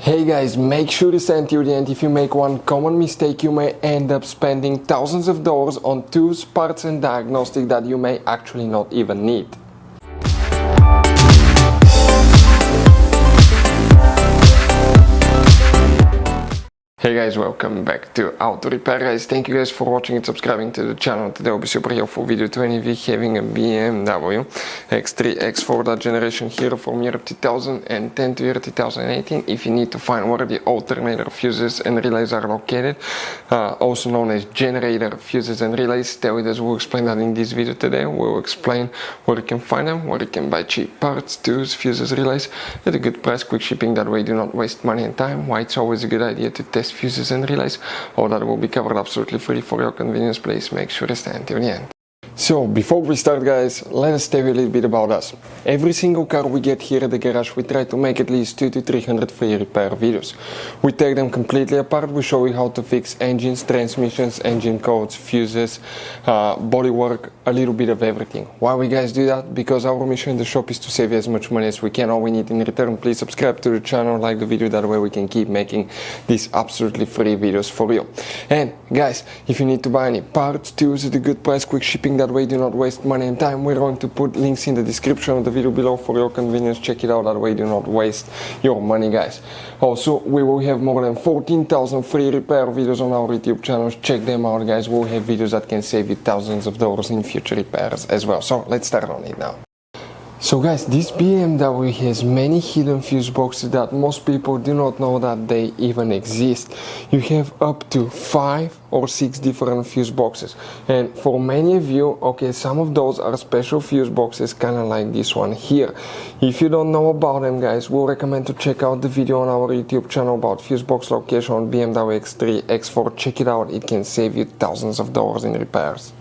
Hey guys, make sure to stay until the end. If you make one common mistake, you may end up spending thousands of dollars on tools, parts and diagnostics that you may actually not even need. Hey guys, welcome back to Auto Repair guys. Thank you guys for watching and subscribing to the channel. Today will be super helpful video to any of you having a BMW X3, X4, that generation here from year 2010 to year 2018. If you need to find where the alternator fuses and relays are located, also known as generator fuses and relays, stay with us. We'll explain that in this video today. We'll explain where you can find them, where you can buy cheap parts, tools, fuses, relays at a good price, quick shipping, that way you do not waste money and time, why it's always a good idea to test fuses and relays. All that will be covered absolutely free for your convenience. Please make sure to stay until the end. So before we start guys, let us tell you a little bit about us. Every single car we get here at the garage, we try to make at least 200 to 300 free repair videos. We take them completely apart, we show you how to fix engines, transmissions, engine codes, fuses, bodywork, a little bit of everything. Why we guys do that? Because our mission in the shop is to save you as much money as we can. All we need in return, please subscribe to the channel, like the video, that way we can keep making these absolutely free videos for you. And guys, if you need to buy any parts, tools at a good price, quick shipping, that way do not waste money and time, we're going to put links in the description of the video below for your convenience. Check it out, that way do not waste your money guys. Also, we will have more than 14,000 free repair videos on our YouTube channels. Check them out guys. We'll have videos that can save you thousands of dollars in future repairs as well. So let's start on it now. So guys, this BMW has many hidden fuse boxes that most people do not know that they even exist. You have up to 5 or 6 different fuse boxes, and for many of you, okay, some of those are special fuse boxes, kind of like this one here. If you don't know about them guys, we'll recommend to check out the video on our YouTube channel about fuse box location on BMW X3, X4. Check it out, it can save you thousands of dollars in repairs.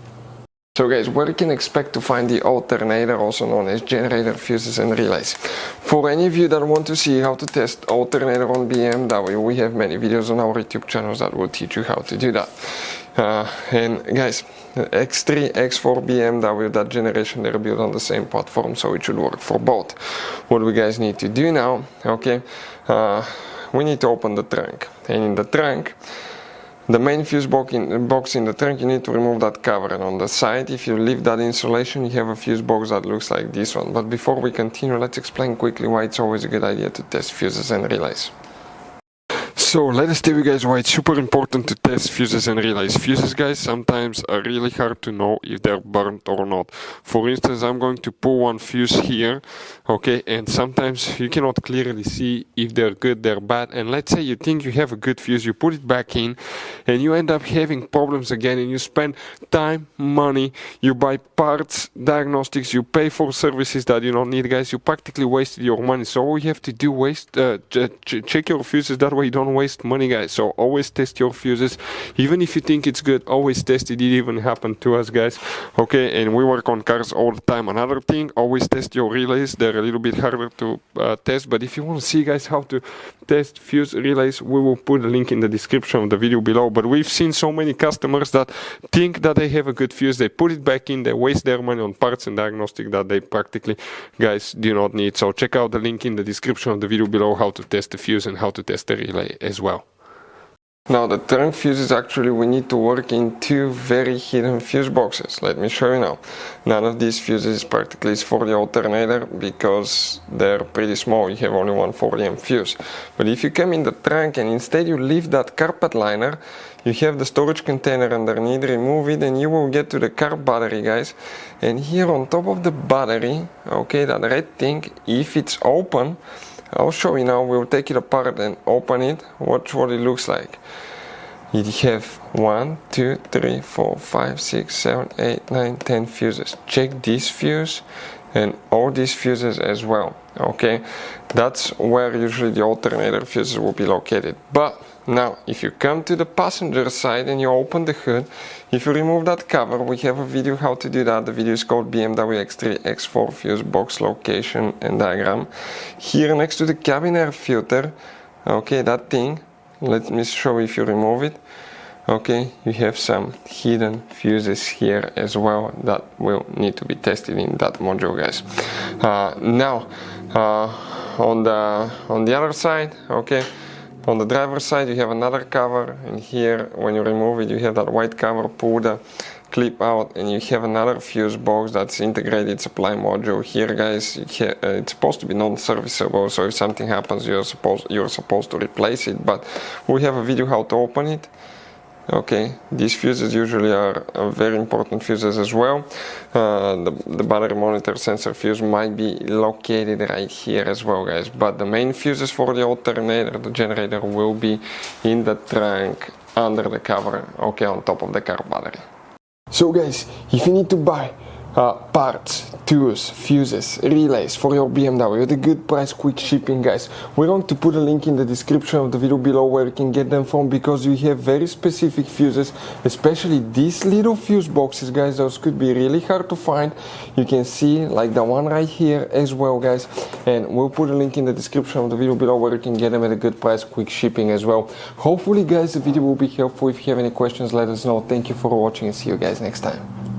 So guys, where you can expect to find the alternator, also known as generator, fuses and relays. For any of you that want to see how to test alternator on BMW, we have many videos on our YouTube channels that will teach you how to do that. And guys, X3, X4, BMW, that generation, they're built on the same platform, so it should work for both. What we guys need to do now, okay, we need to open the trunk, and in the trunk, the main fuse box in the trunk, you need to remove that cover, and on the side, if you leave that insulation, you have a fuse box that looks like this one. But before we continue, let's explain quickly why it's always a good idea to test fuses and relays. So let us tell you guys why it's super important to test fuses and relays. Fuses guys sometimes are really hard to know if they're burnt or not. For instance, I'm going to pull one fuse here, okay, and sometimes you cannot clearly see if they're good, they're bad. And let's say you think you have a good fuse, you put it back in and you end up having problems again, and you spend time, money, you buy parts, diagnostics, you pay for services that you don't need guys. You practically wasted your money. So all you have to do is check your fuses, that way you don't waste money guys. So always test your fuses, even if you think it's good, always test it. It even happened to us guys, okay, and we work on cars all the time. Another thing, always test your relays. They're a little bit harder to test, but if you want to see guys how to test fuse relays, we will put a link in the description of the video below. But we've seen so many customers that think that they have a good fuse, they put it back in, they waste their money on parts and diagnostic that they practically guys do not need. So check out the link in the description of the video below how to test the fuse and how to test the relay as well. Now the trunk fuses, actually we need to work in 2 very hidden fuse boxes. Let me show you now. None of these fuses practically is for the alternator because they're pretty small. You have only one 40 amp fuse. But if you come in the trunk and instead you leave that carpet liner, you have the storage container underneath, remove it and you will get to the car battery guys. And here on top of the battery, okay, that red thing, if it's open, I'll show you now. We'll take it apart and open it. Watch what it looks like. You have 1, 2, 3, 4, 5, 6, 7, 8, 9, 10 fuses. Check this fuse and all these fuses as well, okay? That's where usually the alternator fuses will be located. But now, if you come to the passenger side and you open the hood, if you remove that cover, we have a video how to do that. The video is called BMW X3, X4 fuse box location and diagram. Here next to the cabin air filter, okay, that thing, let me show you if you remove it. Okay, you have some hidden fuses here as well that will need to be tested in that module guys. Now on the other side, okay, On the driver's side you have another cover, and here when you remove it you have that white cover, pull the clip out, and you have another fuse box that's integrated supply module. Here guys, it's supposed to be non-serviceable, so if something happens you're supposed to replace it, but we have a video how to open it. Okay, these fuses usually are very important fuses as well. The battery monitor sensor fuse might be located right here as well guys, but the main fuses for the alternator, the generator, will be in the trunk under the cover, okay, on top of the car battery. So guys, if you need to buy parts, tools, fuses, relays for your BMW at a good price, quick shipping guys, we're going to put a link in the description of the video below where you can get them from, because we have very specific fuses, especially these little fuse boxes guys. Those could be really hard to find. You can see like the one right here as well guys, and we'll put a link in the description of the video below where you can get them at a good price, quick shipping as well. Hopefully guys the video will be helpful. If you have any questions let us know. Thank you for watching and see you guys next time.